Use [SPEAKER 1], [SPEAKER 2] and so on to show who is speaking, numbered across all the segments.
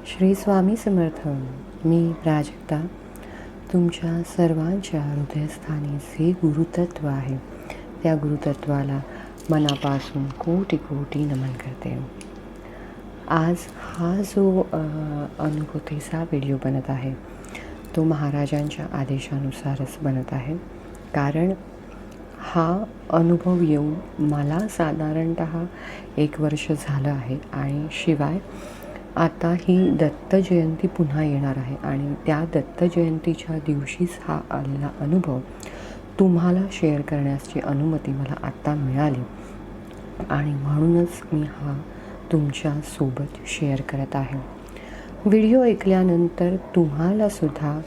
[SPEAKER 1] श्री स्वामी समर्थ. मी प्राजक्ता तुमच्या सर्वांच्या हृदयस्थानी जे गुरुतत्व आहे त्या गुरुतत्वाला मनापासून कोटी कोटी नमन करते. आज हा जो अनुभूतीचा व्हिडिओ बनत आहे तो महाराजांच्या आदेशानुसारच बनत आहे. कारण हा अनुभव येऊन मला साधारणतः 1 वर्ष झालं आहे आणि शिवाय आता ही दत्त जयंती पुन्हा येणार आहे आणि त्या दत्त जयंतीच्या दिवशीच हा आलेला अनुभव तुम्हाला शेअर करण्याची अनुमती मला आत्ता मिळाली आणि म्हणूनच मी हा तुमच्यासोबत शेअर करत आहे. व्हिडिओ ऐकल्यानंतर तुम्हालासुद्धा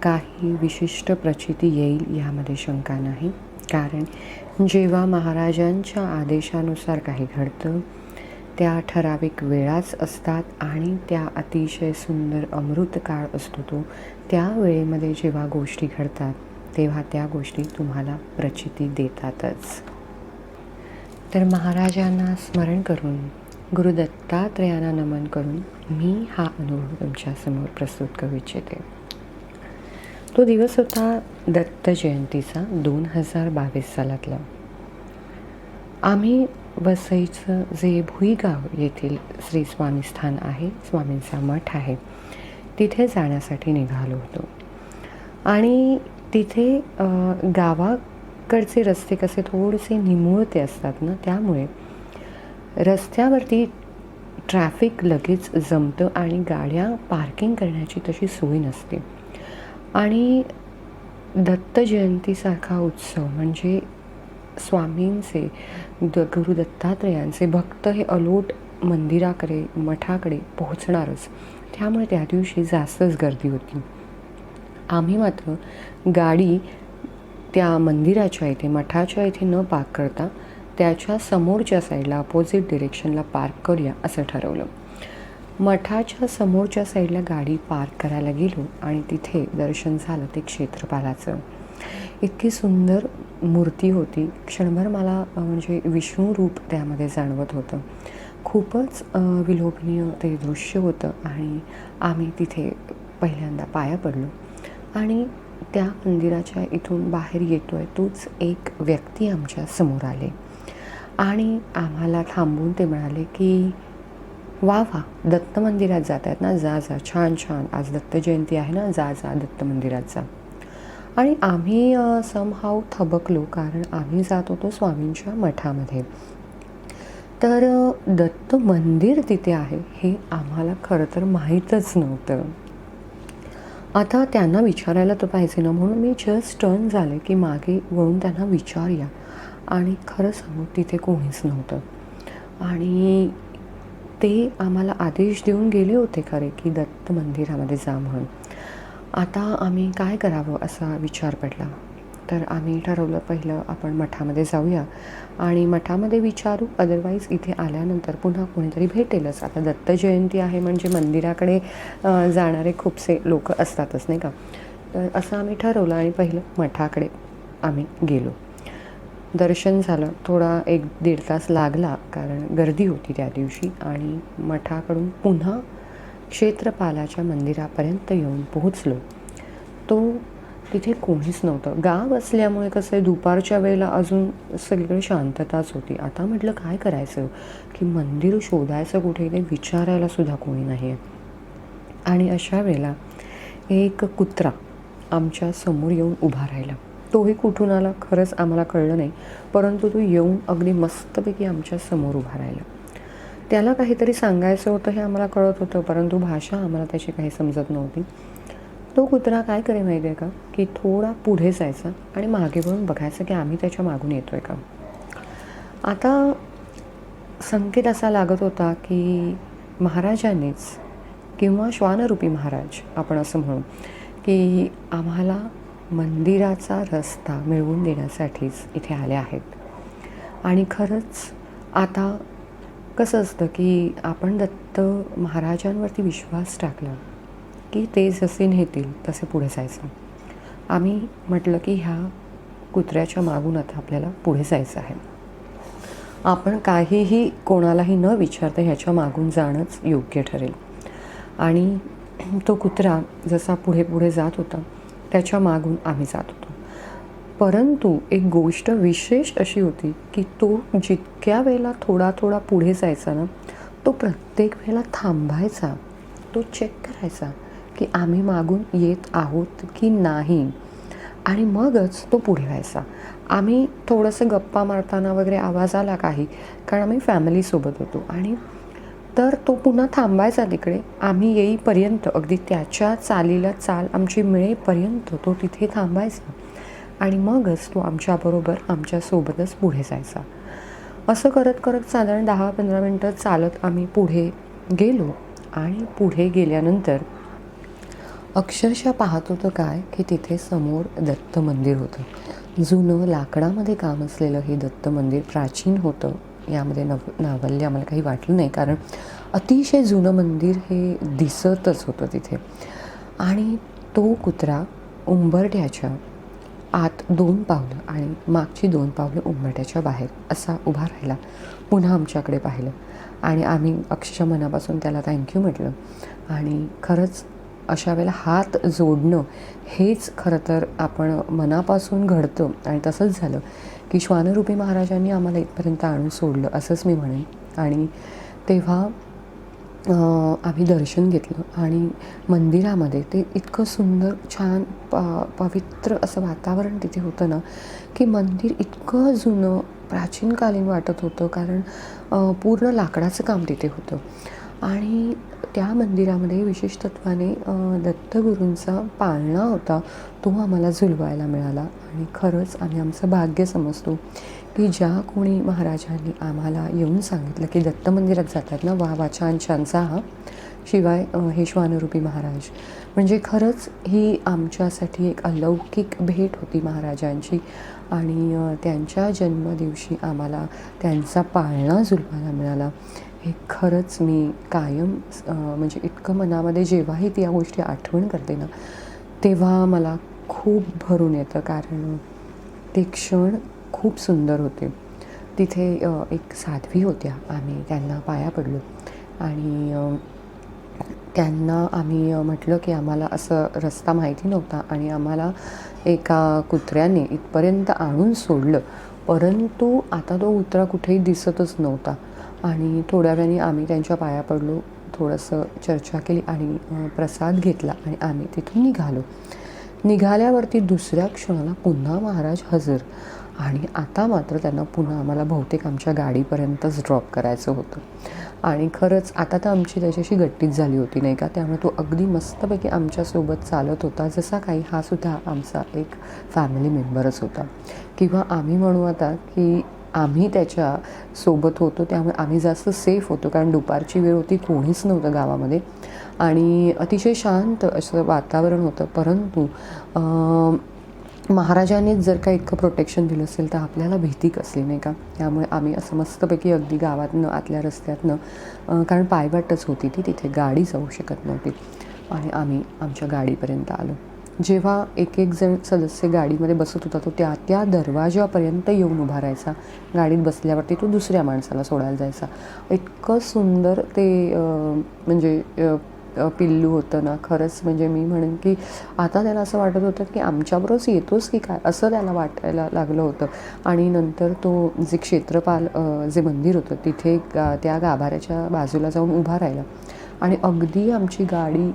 [SPEAKER 1] काही विशिष्ट प्रचिती येईल यामध्ये शंका नाही. कारण जेव्हा महाराजांच्या आदेशानुसार काही घडतं त्या ठराविक वेळाच असतात आणि त्या अतिशय सुंदर अमृत काळ असतो तो. त्या वेळेमध्ये जेव्हा गोष्टी घडतात तेव्हा त्या गोष्टी तुम्हाला प्रचिती देतातच. तर महाराजांना स्मरण करून गुरु दत्तात्रेयांना नमन करून मी हा अनुभव तुमच्यासमोर प्रस्तुत करू इच्छिते. तो दिवस होता दत्त जयंतीचा 2022 सालातला. आम्ही वसईचं जे भुईगाव येथील श्री स्वामी स्थान आहे, स्वामींचा मठ आहे, तिथे जाण्यासाठी निघालो होतो. आणि तिथे गावाकडचे रस्ते कसे थोडेसे निमुळते असतात ना, त्यामुळे रस्त्यावरती ट्रॅफिक लगेच जमतं आणि गाड्या पार्किंग करण्याची तशी सोय नसते. आणि दत्त जयंतीसारखा उत्सव म्हणजे स्वामींचे गुरु दत्तात्रेयांचे भक्त हे अलोट मंदिराकडे मठाकडे पोहोचणारच, त्यामुळे त्या दिवशी जास्तच गर्दी होती. आम्ही मात्र गाडी त्या मंदिराच्या इथे मठाच्या इथे न पार्क करता त्याच्या समोरच्या साईडला अपोजिट डिरेक्शनला पार्क करूया असं ठरवलं. मठाच्या समोरच्या साईडला गाडी पार्क करायला गेलो आणि तिथे दर्शन झालं ते क्षेत्रपालाचं. इतकी सुंदर मूर्ती होती. क्षणभर मला म्हणजे विष्णू रूप त्यामध्ये जाणवत होतं. खूपच विलोभनीय ते दृश्य होतं आणि आम्ही तिथे पहिल्यांदा पाया पडलो आणि त्या मंदिराच्या इथून बाहेर येतोय तोच एक व्यक्ती आमच्या समोर आले आणि आम्हाला थांबून ते म्हणाले की वा वा, दत्त मंदिरात जात आहेत ना, जा जा, छान छान, आज दत्त जयंती आहे ना, जा जा दत्त मंदिरात जा. आणि आम्ही समहाव थबकलो, कारण आम्ही जात होतो स्वामींच्या मठामध्ये. तर दत्त मंदिर तिथे आहे हे आम्हाला खरं तर माहीतच नव्हतं. आता त्यांना विचारायला तर पाहिजे ना, म्हणून मी जस्ट टर्न झाले की मागे वळून त्यांना विचारूया. आणि खरं सांगू तिथे कोणीच नव्हतं आणि ते आम्हाला आदेश देऊन गेले होते खरे की दत्त मंदिरामध्ये जा म्हणून. आता आम्ही काय करावं असा विचार पडला. तर आम्ही ठरवलं पहिलं आपण मठामध्ये जाऊया आणि मठामध्ये विचारू, अदरवाईज इथे आल्यानंतर पुन्हा कोणीतरी भेटेलच. आता दत्त जयंती आहे म्हणजे मंदिराकडे जाणारे खूपसे लोक असतातच नाही का. तर असं आम्ही ठरवलं आणि पहिलं मठाकडे आम्ही गेलो. दर्शन झालं. थोडा 1-1.5 तास लागला कारण गर्दी होती त्या दिवशी. आणि मठाकडून पुन्हा क्षेत्रपालाच्या मंदिरापर्यंत येऊन पोहोचलो. तो तिथे कोणीच नव्हतं. गाव असल्यामुळे कसं आहे, दुपारच्या वेळेला अजून सगळीकडे शांतताच होती. आता म्हटलं काय करायचं की मंदिर शोधायचं कुठे, ते विचारायला सुद्धा कोणी नाही आहे. आणि अशा वेळेला एक कुत्रा आमच्या समोर येऊन उभा राहिला. तोही कुठून आला खरंच आम्हाला कळलं नाही, परंतु तो येऊन अगदी मस्तपैकी आमच्या समोर उभा राहिला. त्याला काहीतरी सांगायचं होतं हे आम्हाला कळत होतं, परंतु भाषा आम्हाला त्याची काही समजत नव्हती. तो कुत्रा काय करे माहिती आहे का, की थोडा पुढे जायचा आणि मागे वळून बघायचं की आम्ही त्याच्या मागून येतोय का. आता संकेत असा लागत होता की महाराजांनीच किंवा श्वानरूपी महाराज आपण असं म्हणू की आम्हाला मंदिराचा रस्ता मिळवून देण्यासाठीच इथे आले आहेत. आणि खरंच आता कसं असतं की आपण दत्त महाराजांवरती विश्वास टाकला की ते जसे नेतील तसे पुढे जायचं. आम्ही म्हटलं की ह्या कुत्र्याच्या मागून आता आपल्याला पुढे जायचं आहे. आपण काहीही कोणालाही न विचारता ह्याच्या मागून जाणंच योग्य ठरेल. आणि तो कुत्रा जसा पुढे पुढे जात होता त्याच्या मागून आम्ही जात होतो. परंतु एक गोष्ट विशेष अशी होती की तो जितक्या वेळेला थोडा थोडा पुढे जायचा ना, तो प्रत्येक वेळेला थांबायचा. तो चेक करायचा की आम्ही मागून येत आहोत की नाही, आणि मगच तो पुढे व्हायचा. आम्ही थोडंसं गप्पा मारताना वगैरे आवाज आला काही, कारण आम्ही फॅमिलीसोबत होतो, आणि तर तो पुन्हा थांबायचा तिकडे. आम्ही येईपर्यंत, अगदी त्याच्या चालीला चाल आमची मिळेपर्यंत तो तिथे थांबायचा, आणि मगच तो आमच्याबरोबर आमच्यासोबतच पुढे जायचा. असं करत करत साधारण 10-15 मिनटं चालत आम्ही पुढे गेलो, आणि पुढे गेल्यानंतर अक्षरशः पाहत होतं काय की तिथे समोर दत्त मंदिर होतं. जुनं लाकडामध्ये काम असलेलं हे दत्त मंदिर प्राचीन होतं. यामध्ये नावल्य आम्हाला काही वाटलं नाही, कारण अतिशय जुनं मंदिर हे दिसतच होतं तिथे. आणि तो कुत्रा उंबरठ्याच्या आत 2 पावलं आणि मागची 2 पावलं उंबरठ्याच्या बाहेर असा उभा राहिला. पुन्हा आमच्याकडे पाहिलं, आणि आम्ही अक्षरशः मनापासून त्याला थँक्यू म्हटलं. आणि खरंच अशा वेळेला हात जोडणं हेच खरं तर आपण मनापासून घडतं, आणि तसंच झालं की श्वानरूपी महाराजांनी आम्हाला इथपर्यंत आणून सोडलं असंच मी म्हणेन. आणि तेव्हा आम्ही दर्शन घेतलं, आणि मंदिरामध्ये ते इतकं सुंदर छान पवित्र असं वातावरण तिथे होतं ना, की मंदिर इतकं जुनं प्राचीनकालीन वाटत होतं, कारण पूर्ण लाकडाचं काम तिथे होतं. आणि त्या मंदिरामध्ये विशेष तत्वाने दत्तगुरूंचा पाळणा होता, तो आम्हाला झुलवायला मिळाला. आणि खरंच आम्ही आमचं भाग्य समजतो की ज्या कोणी महाराजांनी आम्हाला येऊन सांगितलं की दत्त मंदिरात जातात ना, वा वा छान छान जा. शिवाय हे श्वानरूपी महाराज, म्हणजे खरंच ही आमच्यासाठी एक अलौकिक भेट होती महाराजांची. आणि त्यांच्या जन्मदिवशी आम्हाला त्यांचा पाळणा झुलवायला मिळाला. हे खरंच मी कायम म्हणजे इतकं मनामध्ये जेव्हाही त्या गोष्टी आठवण करते ना, तेव्हा मला खूप भरून येतं, कारण ते क्षण खूप सुंदर होते. तिथे एक साध्वी होत्या, आम्ही त्यांना पाया पडलो, आणि त्यांना आम्ही म्हटलं की आम्हाला असं रस्ता माहिती नव्हता, आणि आम्हाला एका कुत्र्याने इथपर्यंत आणून सोडलं, परंतु आता तो कुत्रा कुठेही दिसतच नव्हता. आणि थोड्या वेळाने आम्ही त्यांच्या पाया पडलो, थोडंसं चर्चा केली, आणि प्रसाद घेतला, आणि आम्ही तिथून निघालो. निघाल्यावरती दुसऱ्या क्षणाला पुन्हा महाराज हजर, आणि आता मात्र त्यांना पुन्हा आम्हाला बहुतेक आमच्या गाडीपर्यंतच ड्रॉप करायचं होतं. आणि खरंच आता तर आमची त्याच्याशी गट्टीच झाली होती नाही का, त्यामुळे तो अगदी मस्तपैकी आमच्यासोबत चालत होता, जसा काही हा सुद्धा आमचा एक फॅमिली मेंबरच होता, किंवा आम्ही म्हणू आता की आम्ही त्याच्या सोबत होतो, त्यामुळे आम्ही जास्त सेफ होतो, कारण दुपारची वेळ होती, कोणीच नव्हतं गावामध्ये, आणि अतिशय शांत असं वातावरण होतं. परंतु महाराजांनीच जर का इतकं प्रोटेक्शन दिलं असेल तर आपल्याला भीती कसली नाही का. त्यामुळे आम्ही असं मस्तपैकी अगदी गावातनं आतल्या रस्त्यातनं, कारण पायवाटच होती ती, तिथे गाडी जाऊ शकत नव्हती, आणि आम्ही आमच्या गाडीपर्यंत आलो. जेव्हा एक एक जण सदस्य गाडीमध्ये बसत होता, तो त्या त्या दरवाजापर्यंत येऊन उभा राहायचा. गाडीत बसल्यावरती तो दुसऱ्या माणसाला सोडायला जायचा. इतकं सुंदर ते म्हणजे पिल्लू होतं ना, खरंच म्हणजे मी म्हणेन की आता त्याला असं वाटत होतं की आमच्याबरोबरच येतोस की काय, असं त्याला वाटायला लागलं होतं. आणि नंतर तो जे क्षेत्रपाल जे मंदिर होतं तिथे त्या गाभाऱ्याच्या बाजूला जाऊन उभा राहिला, आणि अगदी आमची गाडी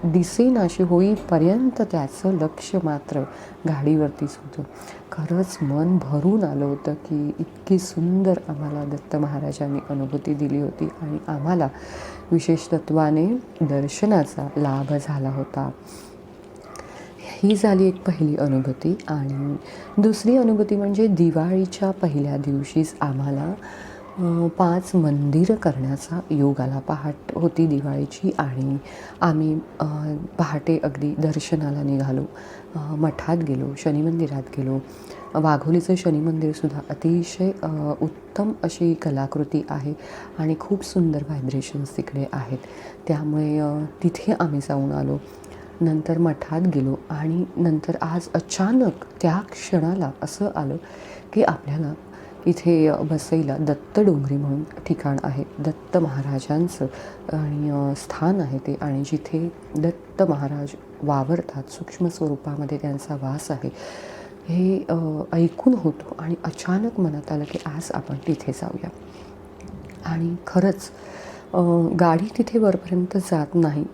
[SPEAKER 1] दिसेनाशी होईपर्यंत त्याचं लक्ष मात्र गाडीवरतीच होतं. खरंच मन भरून आलं होतं की इतकी सुंदर आम्हाला दत्त महाराजांनी अनुभूती दिली होती, आणि आम्हाला विशेष तत्वाने दर्शनाचा लाभ झाला होता. ही झाली एक पहिली अनुभूती. आणि दुसरी अनुभूती म्हणजे दिवाळीच्या पहिल्या दिवशीच आम्हाला 5 मंदिरं करण्याचा योग आला. पहाट होती दिवाळीची, आणि आम्ही पहाटे अगदी दर्शनाला निघालो. मठात गेलो, शनी मंदिरात गेलो. वाघोलीचं शनी मंदिरसुद्धा अतिशय उत्तम अशी कलाकृती आहे, आणि खूप सुंदर व्हायब्रेशन्स तिकडे आहेत, त्यामुळे तिथे आम्ही जाऊन आलो. नंतर मठात गेलो, आणि नंतर आज अचानक त्या क्षणाला असं आलं की आपल्याला इथे वसईला दत्त डोंगरी म्हणून ठिकाण आहे. दत्त महाराजांचं आणि स्थान आहे ते, आणि जिथे दत्त महाराज वावरतात, सूक्ष्म स्वरूपामध्ये त्यांचा वास आहे, हे ऐकून होतो. आणि अचानक मनात आलं की आज आपण तिथे जाऊया. आणि खरंच गाडी तिथे वरपर्यंत जात नाही,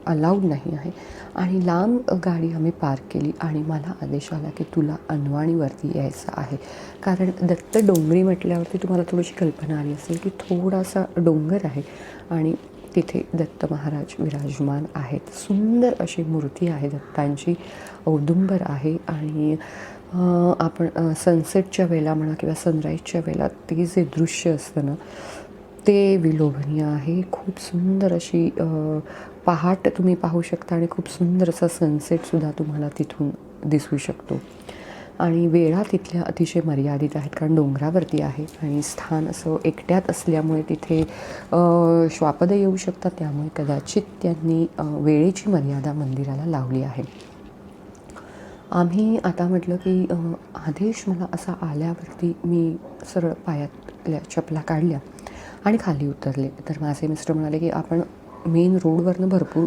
[SPEAKER 1] अलाउड नाही आहे. आणि लांब गाडी आम्ही पार्क केली आणि मला आदेश आला की तुला अनवाणीवरती यायचं आहे. कारण दत्त डोंगरी म्हटल्यावरती तुम्हाला थोडीशी कल्पना आली असेल की थोडासा डोंगर आहे आणि तिथे दत्त महाराज विराजमान आहेत. सुंदर अशी मूर्ती आहे दत्तांची, औदुंबर आहे. आणि आपण सनसेटच्या वेळेला म्हणा किंवा सनराईजच्या वेळेला ते जे दृश्य असतं ना, ते विलोभनीय आहे. खूप सुंदर अशी पहाट तुम्ही पाहू शकता आणि खूप सुंदर असा सनसेटसुद्धा तुम्हाला तिथून दिसू शकतो. आणि वेळा तिथल्या अतिशय मर्यादित आहेत, कारण डोंगरावरती आहे आणि स्थान असं एकट्यात असल्यामुळे तिथे श्वापदं येऊ शकतात. त्यामुळे कदाचित त्यांनी वेळेची मर्यादा मंदिराला लावली आहे. आम्ही आता म्हटलं की आदेश मला असा आल्यावरती मी सरळ पायातल्या चपला काढल्या आणि खाली उतरले. तर माझे मिस्टर म्हणाले की आपण मेन रोडवरनं भरपूर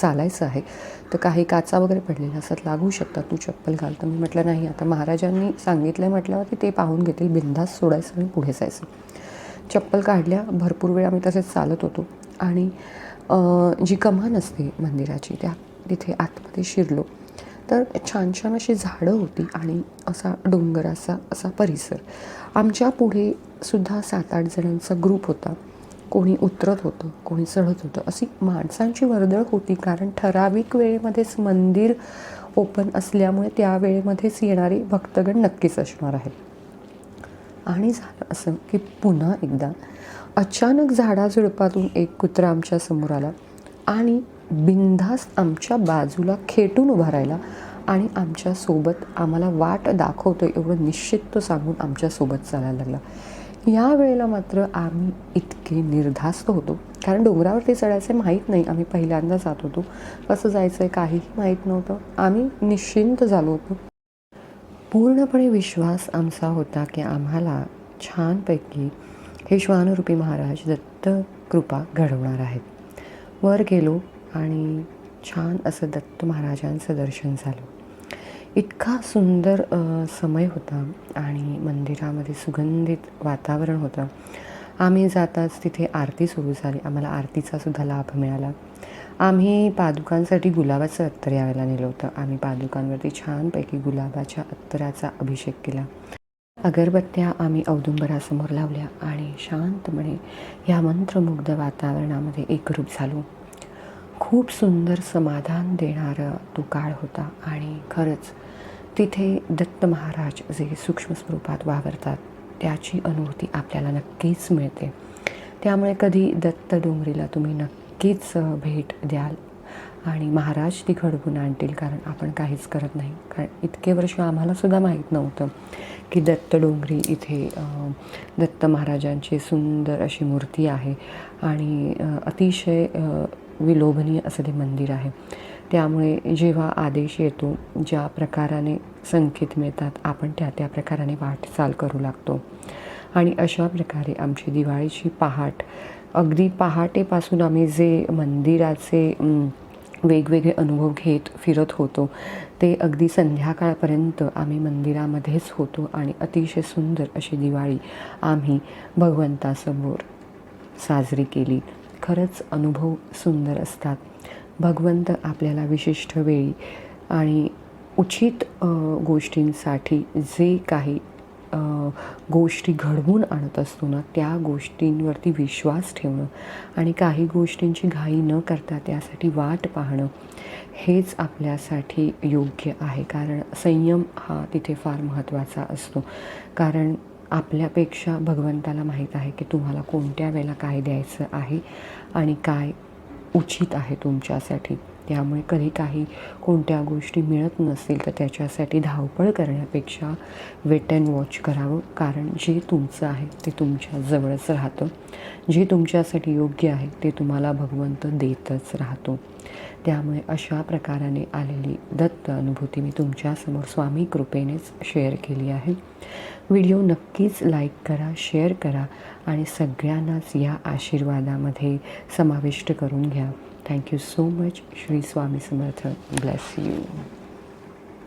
[SPEAKER 1] चालायचं आहे, तर काही काचा वगैरे पडलेल्या असतात, लागू शकतात, तू चप्पल घाल. तर मी म्हटलं नाही, आता महाराजांनी सांगितलं आहे म्हटल्यावरती ते पाहून घेतील, बिनधास्त सोडायचं आणि पुढे जायचं. चप्पल काढल्या. भरपूर वेळ आम्ही तसेच चालत होतो आणि जी कमान असते मंदिराची त्या तिथे आतमध्ये शिरलो. तर छान छान अशी झाडं होती आणि असा डोंगराचा असा परिसर. आमच्या पुढे सुद्धा 7-8 जणांचा ग्रुप होता. कोणी उतरत होतं, कोणी चढत होतं. अशी माणसांची वर्दळ होती, कारण ठराविक वेळेमध्येच मंदिर ओपन असल्यामुळे त्या वेळेमध्येच येणारे भक्तगण नक्कीच असणार आहेत. आणि झालं असं की पुन्हा एकदा अचानक झाडाझुडपातून एक कुत्रा आमच्या समोर आला आणि बिनधास्त आमच्या बाजूला खेटून उभा राहिला आणि आमच्यासोबत आम्हाला वाट दाखवतो एवढं निश्चित तो सांगून आमच्यासोबत चालायला लागला. या वेळेला मात्र आम्ही इतके निर्धास्त होतो, कारण डोंगरावरती चढायचं माहीत नाही, आम्ही पहिल्यांदा जात होतो, कसं जायचं आहे काहीही माहीत नव्हतं. आम्ही निश्चिंत झालो होतो. पूर्णपणे विश्वास आमचा होता की आम्हाला छानपैकी हे श्वानरूपी महाराज दत्त कृपा घडवणार आहेत. वर गेलो आणि छान असं दत्त महाराजांचं दर्शन झालं. इतका सुंदर समय होता आणि मंदिरामध्ये सुगंधित वातावरण होतं. आम्ही जाताच तिथे आरती सुरू झाली. आम्हाला आरतीचा सुद्धा लाभ मिळाला. आम्ही पादुकांसाठी गुलाबाचं अत्तर यावेळेला नेलं होतं. आम्ही पादुकांवरती छानपैकी गुलाबाच्या अत्तराचा अभिषेक केला. अगरबत्त्या आम्ही औदुंबरासमोर लावल्या आणि शांतपणे या मंत्रमुग्ध वातावरणामध्ये एकरूप झालो. खूप सुंदर समाधान देणारा तो काळ होता आणि खरंच तिथे दत्त महाराज जे सूक्ष्म स्वरूपात वावरतात त्याची अनुभूती आपल्याला नक्कीच मिळते. त्यामुळे कधी दत्त डोंगरीला तुम्ही नक्कीच भेट द्याल आणि महाराज ती घडवून आणतील, कारण आपण काहीच करत नाही. कारण इतके वर्ष आम्हालासुद्धा माहीत नव्हतं की दत्त डोंगरी इथे दत्त महाराजांची सुंदर अशी मूर्ती आहे आणि अतिशय विलोभनीय असं ते मंदिर आहे. त्यामुळे जेव्हा आदेश येतो, ज्या प्रकाराने संकेत मिळतात, आपण त्या प्रकाराने वाटचाल करू लागतो. आणि अशा प्रकारे आमची दिवाळीची पहाट, अगदी पहाटेपासून आम्ही जे मंदिराचे वेगवेगळे अनुभव घेत फिरत होतो ते अगदी संध्याकाळपर्यंत आम्ही मंदिरामध्येच होतो आणि अतिशय सुंदर अशी दिवाळी आम्ही भगवंतासमोर साजरी केली. खरंच अनुभव सुंदर असतात. भगवंत आपल्याला विशिष्ट वेळी आणि उचित गोष्टींसाठी जे काही गोष्टी घडवून आणत असतो ना, त्या गोष्टींवरती विश्वास ठेवणं आणि काही गोष्टींची घाई न करता त्यासाठी वाट पाहणं हेच आपल्यासाठी योग्य आहे. कारण संयम हा तिथे फार महत्त्वाचा असतो. कारण आपल्यापेक्षा भगवंताला माहीत आहे की तुम्हाला कोणत्या वेळेला काय द्यायचं आहे आणि काय उचित आहे तुमच्यासाठी. त्यामुळे कधी काही कोणत्या गोष्टी मिळत नसतील तर त्याच्यासाठी धावपळ करण्यापेक्षा वेट अँड वॉच करावं, कारण जे तुमचं आहे ते तुमच्या जवळच राहतं. जे तुमच्यासाठी योग्य आहे ते तुम्हाला भगवंत देतच राहतो. त्यामुळे अशा प्रकाराने आलेली दत्त अनुभूती मी तुमच्यासमोर स्वामी कृपेनेच शेअर केली आहे. व्हिडिओ नक्कीच लाईक करा, शेअर करा आणि सगळ्यांनाच या आशीर्वादामध्ये समाविष्ट करून घ्या. Thank you so much. Shri Swami Samarth. Bless you.